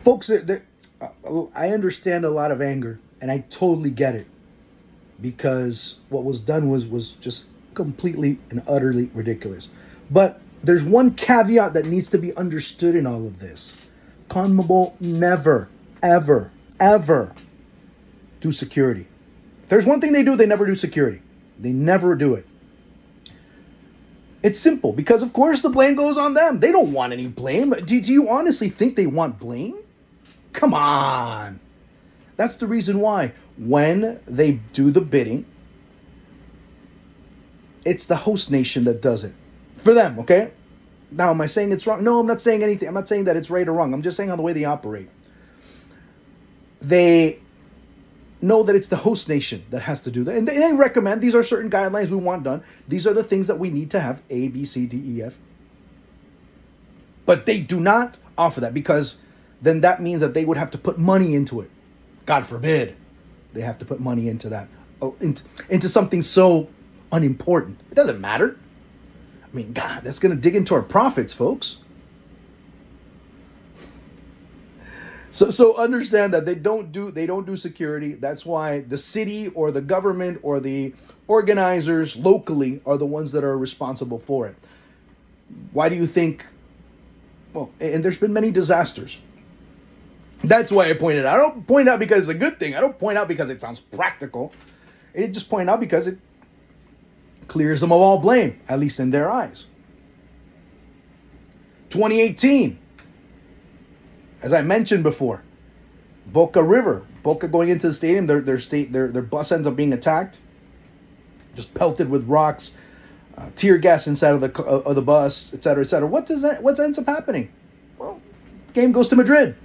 Folks, I understand a lot of anger, and I totally get it, because what was done was just completely and utterly ridiculous. But there's one caveat that needs to be understood in all of this. CONMEBOL never, ever, ever do security. If there's one thing they do, they never do security. They never do it. It's simple, because of course the blame goes on them. They don't want any blame. Do you honestly think they want blame? Come on. That's the reason why when they do the bidding, it's the host nation that does it for them, okay? Now, am I saying it's wrong? No, I'm not saying anything. I'm not saying that it's right or wrong. I'm just saying how the way they operate. They know that it's the host nation that has to do that. And they recommend, these are certain guidelines we want done. These are the things that we need to have, A, B, C, D, E, F. But they do not offer that, because then that means that they would have to put money into it. God forbid they have to put money into that, into something so unimportant. It doesn't matter. I mean, God, that's going to dig into our profits, folks. So understand that they don't do security. That's why the city or the government or the organizers locally are the ones that are responsible for it. Why do you think? Well, and there's been many disasters. That's why I pointed out. I don't point out because it's a good thing. I don't point out because it sounds practical. I just point out because it clears them of all blame, at least in their eyes. 2018, as I mentioned before, Boca going into the stadium, their bus ends up being attacked, just pelted with rocks, tear gas inside of the bus, etc., etc. What ends up happening? Well, the game goes to Madrid.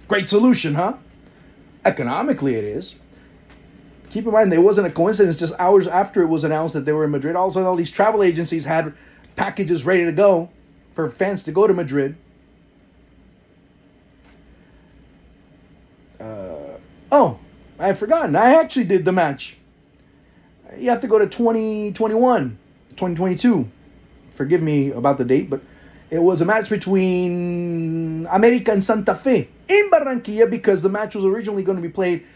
Great solution, huh? Economically, it is. Keep in mind, there wasn't a coincidence. Just hours after it was announced that they were in Madrid, all of a sudden, all these travel agencies had packages ready to go for fans to go to Madrid. I had forgotten. I actually did the match. You have to go to 2022. Forgive me about the date, but it was a match between America and Santa Fe in Barranquilla, because the match was originally going to be played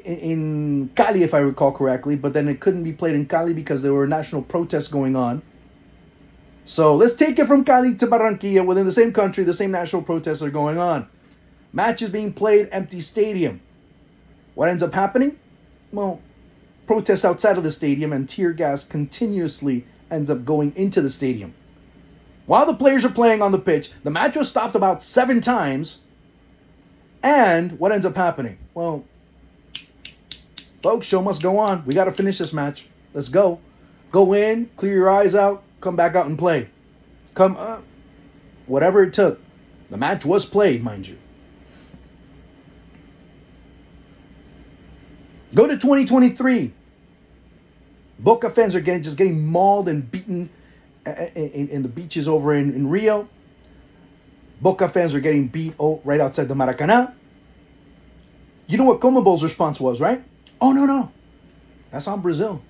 in Cali, if I recall correctly, but then it couldn't be played in Cali because there were national protests going on. So let's take it from Cali to Barranquilla. Within the same country, the same national protests are going on. Match is being played, empty stadium. What ends up happening? Well, protests outside of the stadium and tear gas continuously ends up going into the stadium. While the players are playing on the pitch, the match was stopped about 7 times. And what ends up happening? Well, folks, show must go on. We got to finish this match. Let's go. Go in, clear your eyes out, come back out and play. Whatever it took. The match was played, mind you. Go to 2023. Boca fans are getting mauled and beaten in the beaches over in Rio. Boca fans are getting beat right outside the Maracanã. You know what CONMEBOL's response was, right? Oh, no. That's on Brazil.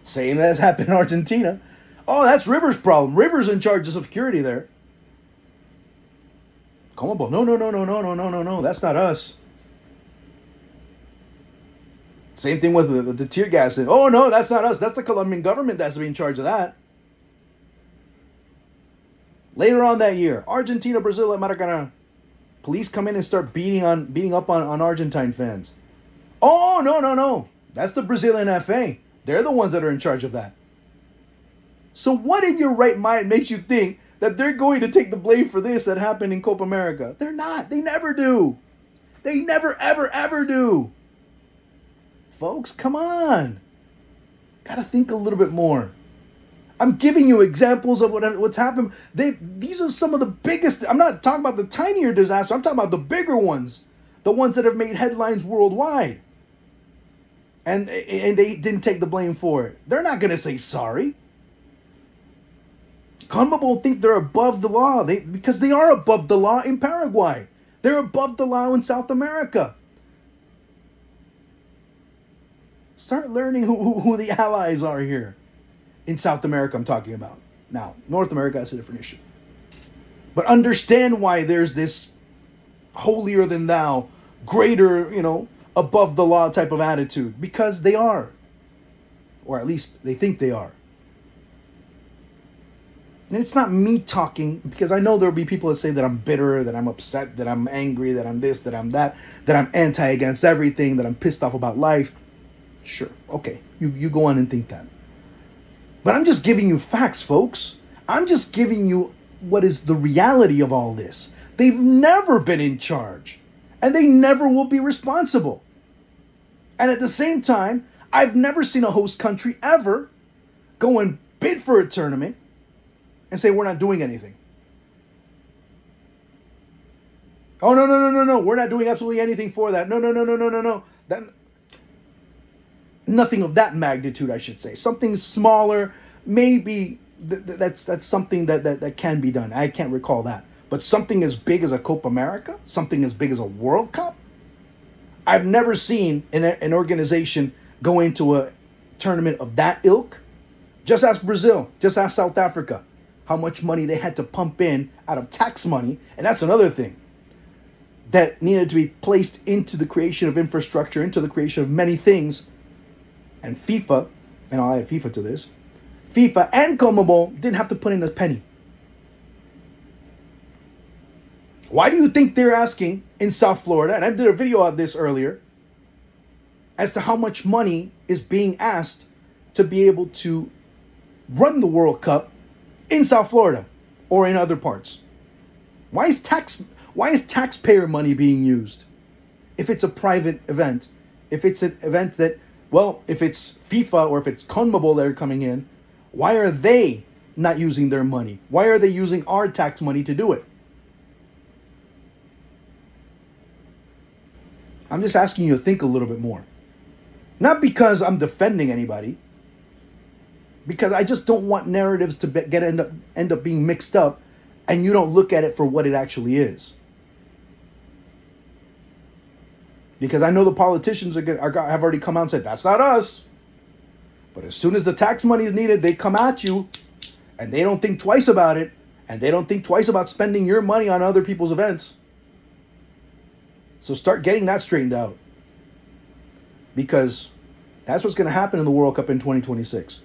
Same as happened in Argentina. Oh, that's River's problem. River's in charge of security there. CONMEBOL, no. That's not us. Same thing with the tear gas. Oh, no, that's not us. That's the Colombian government that's in charge of that. Later on that year, Argentina, Brazil at Maracanã. Police come in and start beating up on Argentine fans. Oh, no. That's the Brazilian FA. They're the ones that are in charge of that. So what in your right mind makes you think that they're going to take the blame for this that happened in Copa America? They're not. They never do. They never, ever, ever do. Folks, come on. Got to think a little bit more. I'm giving you examples of what's happened. These are some of the biggest. I'm not talking about the tinier disasters. I'm talking about the bigger ones. The ones that have made headlines worldwide. And they didn't take the blame for it. They're not going to say sorry. CONMEBOL think they're above the law. Because they are above the law in Paraguay. They're above the law in South America. Start learning who the allies are here. In South America, I'm talking about. Now, North America, that's a different issue. But understand why there's this holier than thou, greater, above the law type of attitude, because they are, or at least they think they are. And it's not me talking, because I know there'll be people that say that I'm bitter, that I'm upset, that I'm angry, that I'm this, that I'm that I'm anti against everything, that I'm pissed off about life. Sure, okay, you go on and think that. But I'm just giving you facts, folks. I'm just giving you what is the reality of all this. They've never been in charge, and they never will be responsible. And at the same time, I've never seen a host country ever go and bid for a tournament and say, we're not doing anything. Oh, no, we're not doing absolutely anything for that. No. Nothing of that magnitude, I should say. Something smaller, maybe that's something that can be done. I can't recall that. But something as big as a Copa America, something as big as a World Cup, I've never seen an organization go into a tournament of that ilk. Just ask Brazil, just ask South Africa, how much money they had to pump in out of tax money. And that's another thing that needed to be placed into the creation of infrastructure, into the creation of many things. And FIFA, and I'll add FIFA to this, FIFA and CONMEBOL didn't have to put in a penny. Why do you think they're asking in South Florida, and I did a video of this earlier, as to how much money is being asked to be able to run the World Cup in South Florida or in other parts? Why is taxpayer money being used if it's a private event? If it's an event that, well, if it's FIFA or if it's CONMEBOL that are coming in, why are they not using their money? Why are they using our tax money to do it? I'm just asking you to think a little bit more. Not because I'm defending anybody, because I just don't want narratives to end up being mixed up, and you don't look at it for what it actually is. Because I know the politicians have already come out and said, that's not us. But as soon as the tax money is needed, they come at you, and they don't think twice about it, and they don't think twice about spending your money on other people's events. So start getting that straightened out, because that's what's going to happen in the World Cup in 2026.